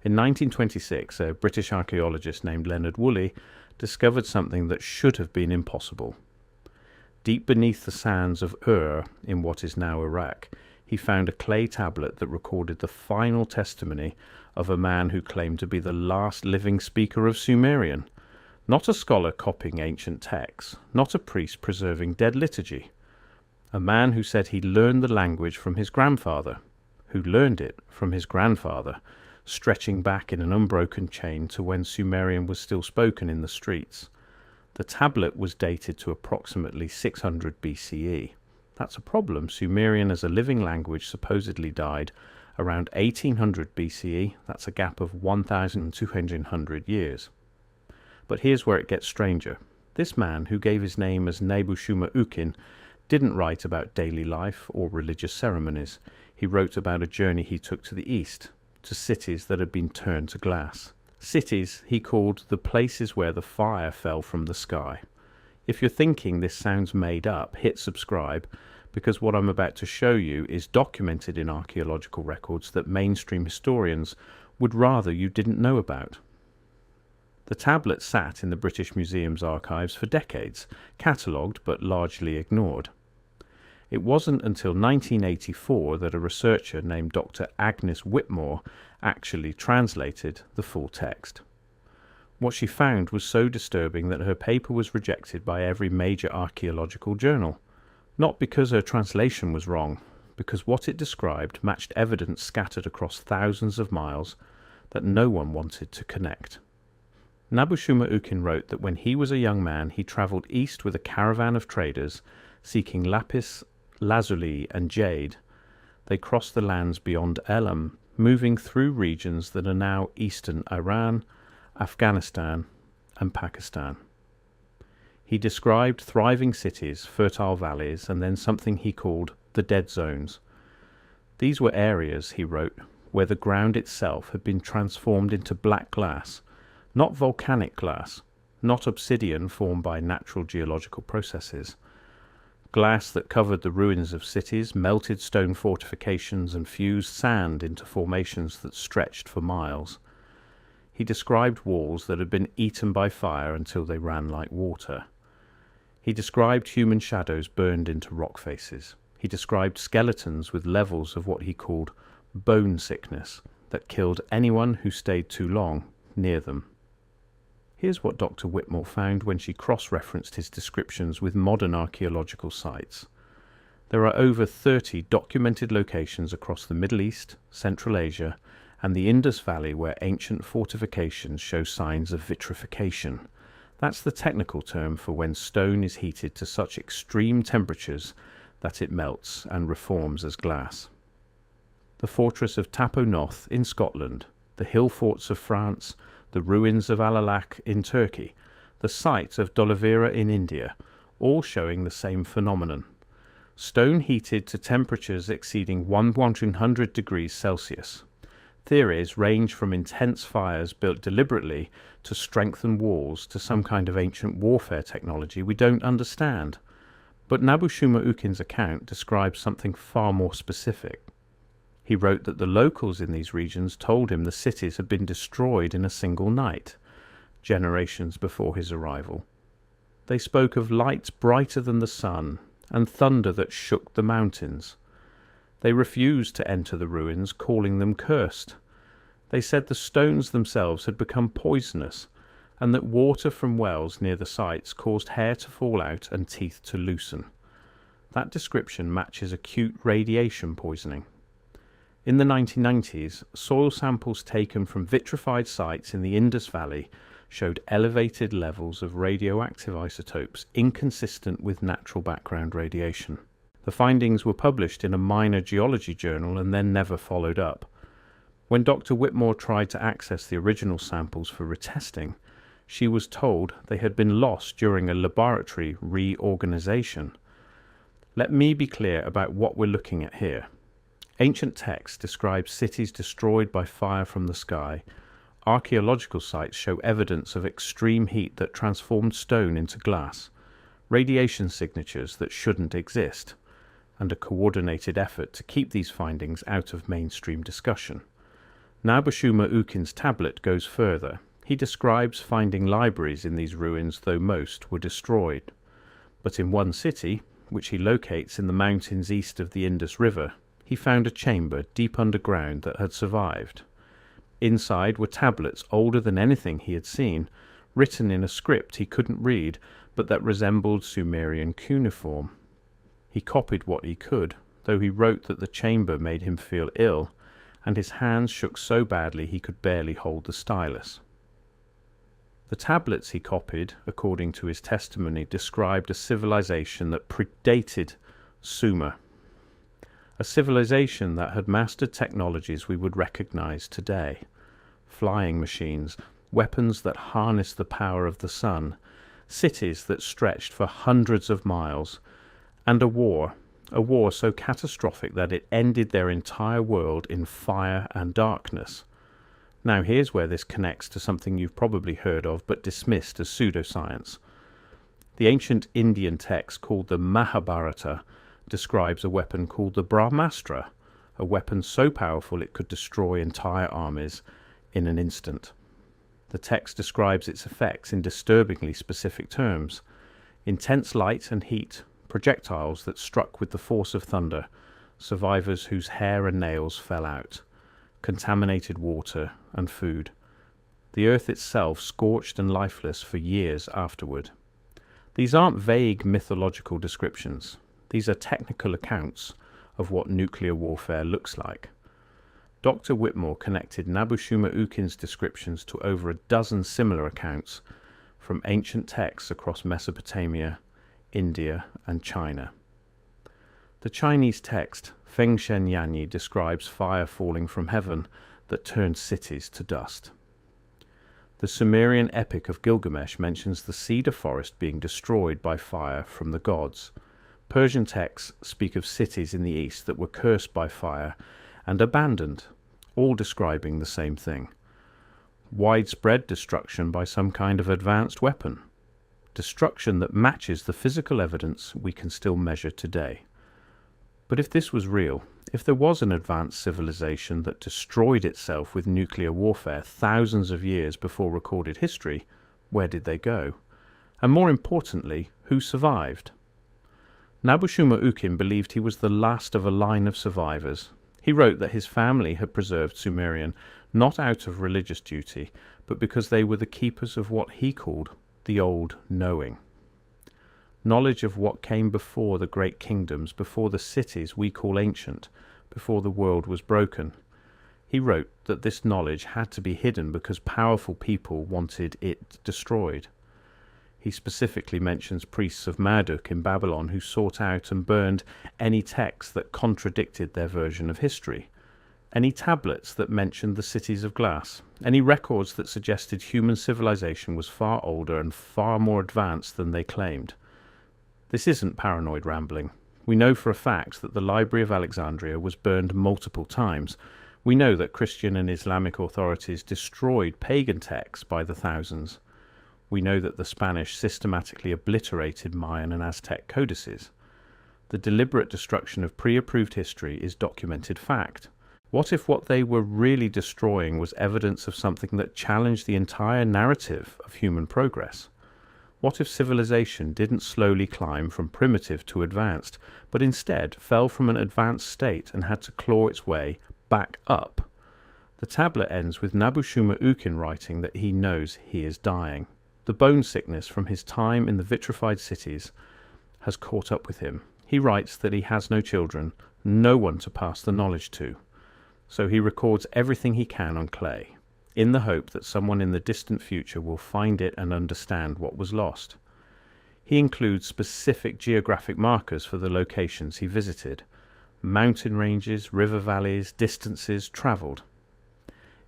In 1926, a British archaeologist named Leonard Woolley discovered something that should have been impossible. Deep beneath the sands of Ur, in what is now Iraq, he found a clay tablet that recorded the final testimony of a man who claimed to be the last living speaker of Sumerian. Not a scholar copying ancient texts, not a priest preserving dead liturgy. A man who said he learned the language from his grandfather, who learned it from his grandfather, stretching back in an unbroken chain to when Sumerian was still spoken in the streets. The tablet was dated to approximately 600 BCE. That's a problem. Sumerian as a living language supposedly died around 1800 BCE. That's a gap of 1,200 years. But here's where it gets stranger. This man, who gave his name as Nebuchadnezzar, didn't write about daily life or religious ceremonies. He wrote about a journey he took to the east, to cities that had been turned to glass. Cities he called the places where the fire fell from the sky. If you're thinking this sounds made up, hit subscribe, because what I'm about to show you is documented in archaeological records that mainstream historians would rather you didn't know about. The tablet sat in the British Museum's archives for decades, catalogued but largely ignored. It wasn't until 1984 that a researcher named Dr. Agnes Whitmore actually translated the full text. What she found was so disturbing that her paper was rejected by every major archaeological journal. Not because her translation was wrong, because what it described matched evidence scattered across thousands of miles that no one wanted to connect. Nebuchadnezzar wrote that when he was a young man, he travelled east with a caravan of traders seeking lapis lazuli and jade. They crossed the lands beyond Elam, moving through regions that are now eastern Iran, Afghanistan, and Pakistan. He described thriving cities, fertile valleys, and then something he called the dead zones. These were areas, he wrote, where the ground itself had been transformed into black glass, not volcanic glass, not obsidian formed by natural geological processes. Glass that covered the ruins of cities, melted stone fortifications, and fused sand into formations that stretched for miles. He described walls that had been eaten by fire until they ran like water. He described human shadows burned into rock faces. He described skeletons with levels of what he called bone sickness that killed anyone who stayed too long near them. Here's what Dr. Whitmore found when she cross-referenced his descriptions with modern archaeological sites. There are over 30 documented locations across the Middle East, Central Asia, and the Indus Valley where ancient fortifications show signs of vitrification. That's the technical term for when stone is heated to such extreme temperatures that it melts and reforms as glass. The fortress of Tapo-Noth in Scotland, the hill forts of France, the ruins of Alalak in Turkey, the site of Dolavira in India, all showing the same phenomenon. Stone heated to temperatures exceeding 100 degrees Celsius. Theories range from intense fires built deliberately to strengthen walls to some kind of ancient warfare technology we don't understand. But Nebuchadnezzar's account describes something far more specific. He wrote that the locals in these regions told him the cities had been destroyed in a single night, generations before his arrival. They spoke of lights brighter than the sun and thunder that shook the mountains. They refused to enter the ruins, calling them cursed. They said the stones themselves had become poisonous, and that water from wells near the sites caused hair to fall out and teeth to loosen. That description matches acute radiation poisoning. In the 1990s, soil samples taken from vitrified sites in the Indus Valley showed elevated levels of radioactive isotopes inconsistent with natural background radiation. The findings were published in a minor geology journal and then never followed up. When Dr. Whitmore tried to access the original samples for retesting, she was told they had been lost during a laboratory reorganization. Let me be clear about what we're looking at here. Ancient texts describe cities destroyed by fire from the sky. Archaeological sites show evidence of extreme heat that transformed stone into glass, radiation signatures that shouldn't exist, and a coordinated effort to keep these findings out of mainstream discussion. Nabushuma Ukin's tablet goes further. He describes finding libraries in these ruins, though most were destroyed. But in one city, which he locates in the mountains east of the Indus River, he found a chamber deep underground that had survived. Inside were tablets older than anything he had seen, written in a script he couldn't read, but that resembled Sumerian cuneiform. He copied what he could, though he wrote that the chamber made him feel ill, and his hands shook so badly he could barely hold the stylus. The tablets he copied, according to his testimony, described a civilization that predated Sumer, a civilization that had mastered technologies we would recognize today: flying machines, weapons that harnessed the power of the sun, cities that stretched for hundreds of miles, and a war so catastrophic that it ended their entire world in fire and darkness. Now here's where this connects to something you've probably heard of but dismissed as pseudoscience. The ancient Indian text called the Mahabharata describes a weapon called the Brahmastra, a weapon so powerful it could destroy entire armies in an instant. The text describes its effects in disturbingly specific terms: intense light and heat, projectiles that struck with the force of thunder, survivors whose hair and nails fell out, contaminated water and food, the earth itself scorched and lifeless for years afterward. These aren't vague mythological descriptions. These are technical accounts of what nuclear warfare looks like. Dr. Whitmore connected Nabushuma Ukin's descriptions to over a dozen similar accounts from ancient texts across Mesopotamia, India, and China. The Chinese text Fengshen Yanyi describes fire falling from heaven that turned cities to dust. The Sumerian epic of Gilgamesh mentions the cedar forest being destroyed by fire from the gods. Persian texts speak of cities in the east that were cursed by fire and abandoned, all describing the same thing: widespread destruction by some kind of advanced weapon, destruction that matches the physical evidence we can still measure today. But if this was real, if there was an advanced civilization that destroyed itself with nuclear warfare thousands of years before recorded history, where did they go? And more importantly, who survived? Nabushuma Ukin believed he was the last of a line of survivors. He wrote that his family had preserved Sumerian not out of religious duty, but because they were the keepers of what he called the old knowing. Knowledge of what came before the great kingdoms, before the cities we call ancient, before the world was broken. He wrote that this knowledge had to be hidden because powerful people wanted it destroyed. He specifically mentions priests of Marduk in Babylon who sought out and burned any texts that contradicted their version of history, any tablets that mentioned the cities of glass, any records that suggested human civilization was far older and far more advanced than they claimed. This isn't paranoid rambling. We know for a fact that the Library of Alexandria was burned multiple times. We know that Christian and Islamic authorities destroyed pagan texts by the thousands. We know that the Spanish systematically obliterated Mayan and Aztec codices. The deliberate destruction of pre-approved history is documented fact. What if what they were really destroying was evidence of something that challenged the entire narrative of human progress? What if civilization didn't slowly climb from primitive to advanced, but instead fell from an advanced state and had to claw its way back up? The tablet ends with Nabushuma Ukin writing that he knows he is dying. The bone sickness from his time in the vitrified cities has caught up with him. He writes that he has no children, no one to pass the knowledge to. So he records everything he can on clay, in the hope that someone in the distant future will find it and understand what was lost. He includes specific geographic markers for the locations he visited: mountain ranges, river valleys, distances travelled.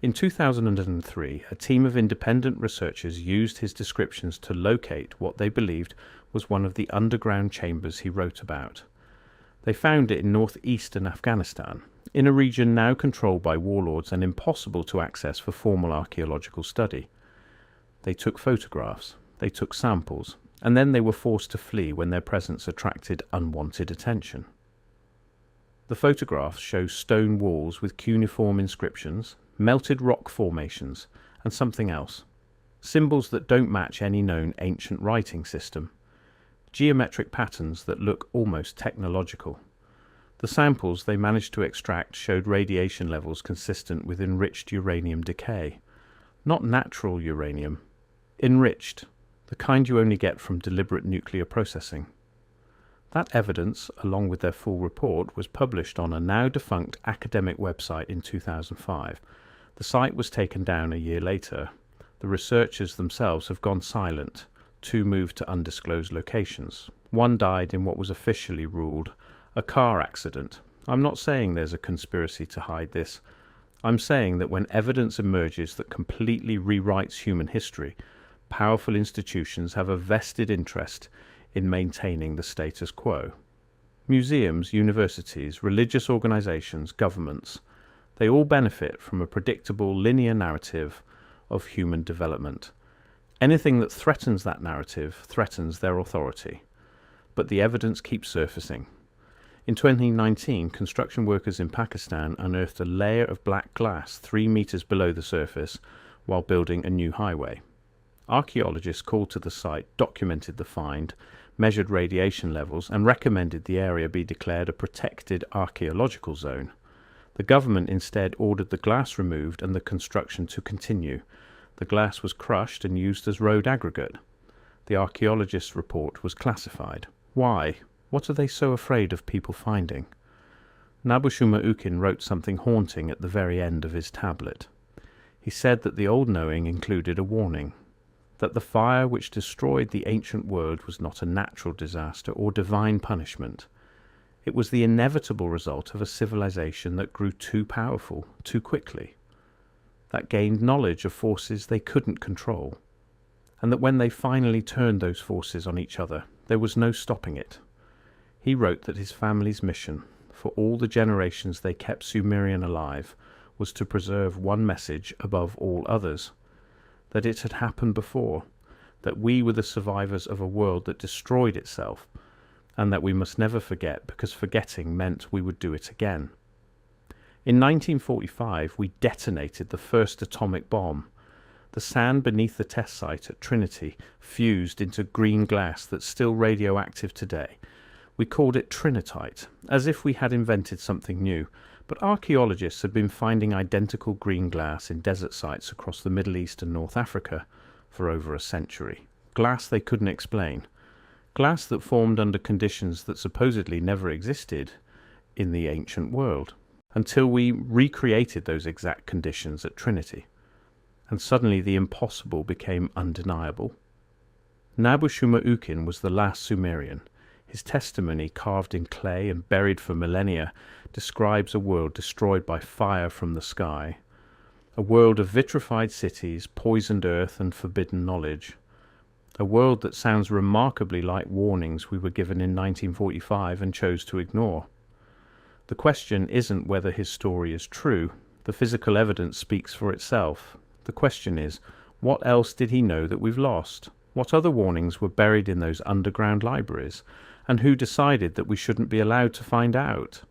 In 2003, a team of independent researchers used his descriptions to locate what they believed was one of the underground chambers he wrote about. They found it in northeastern Afghanistan, in a region now controlled by warlords and impossible to access for formal archaeological study. They took photographs, they took samples, and then they were forced to flee when their presence attracted unwanted attention. The photographs show stone walls with cuneiform inscriptions, melted rock formations, and something else. Symbols that don't match any known ancient writing system. Geometric patterns that look almost technological. The samples they managed to extract showed radiation levels consistent with enriched uranium decay. Not natural uranium. Enriched, the kind you only get from deliberate nuclear processing. That evidence, along with their full report, was published on a now-defunct academic website in 2005. The site was taken down a year later. The researchers themselves have gone silent. 2 moved to undisclosed locations. 1 died in what was officially ruled a car accident. I'm not saying there's a conspiracy to hide this. I'm saying that when evidence emerges that completely rewrites human history, powerful institutions have a vested interest in maintaining the status quo. Museums, universities, religious organizations, governments, they all benefit from a predictable linear narrative of human development. Anything that threatens that narrative threatens their authority. But the evidence keeps surfacing. In 2019, construction workers in Pakistan unearthed a layer of black glass 3 meters below the surface while building a new highway. Archaeologists called to the site, documented the find, measured radiation levels, and recommended the area be declared a protected archaeological zone. The government instead ordered the glass removed and the construction to continue. The glass was crushed and used as road aggregate. The archaeologists' report was classified. Why? What are they so afraid of people finding? Nabushuma Ukin wrote something haunting at the very end of his tablet. He said that the old knowing included a warning, that the fire which destroyed the ancient world was not a natural disaster or divine punishment. It was the inevitable result of a civilization that grew too powerful, too quickly, that gained knowledge of forces they couldn't control, and that when they finally turned those forces on each other, there was no stopping it. He wrote that his family's mission, for all the generations they kept Sumerian alive, was to preserve one message above all others, that it had happened before, that we were the survivors of a world that destroyed itself, and that we must never forget, because forgetting meant we would do it again. In 1945, we detonated the first atomic bomb. The sand beneath the test site at Trinity fused into green glass that's still radioactive today. We called it trinitite, as if we had invented something new, but archaeologists had been finding identical green glass in desert sites across the Middle East and North Africa for over a century. Glass they couldn't explain. Glass that formed under conditions that supposedly never existed in the ancient world, until we recreated those exact conditions at Trinity. And suddenly the impossible became undeniable. Nabushuma Ukin was the last Sumerian. His testimony, carved in clay and buried for millennia, describes a world destroyed by fire from the sky, a world of vitrified cities, poisoned earth, and forbidden knowledge, a world that sounds remarkably like warnings we were given in 1945 and chose to ignore. The question isn't whether his story is true. The physical evidence speaks for itself. The question is, what else did he know that we've lost? What other warnings were buried in those underground libraries? And who decided that we shouldn't be allowed to find out?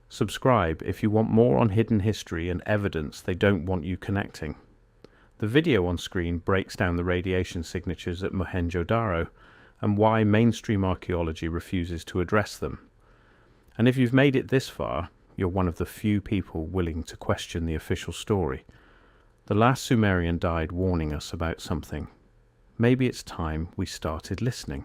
Subscribe if you want more on hidden history and evidence they don't want you connecting. The video on screen breaks down the radiation signatures at Mohenjo-Daro and why mainstream archaeology refuses to address them. And if you've made it this far, you're one of the few people willing to question the official story. The last Sumerian died warning us about something. Maybe it's time we started listening.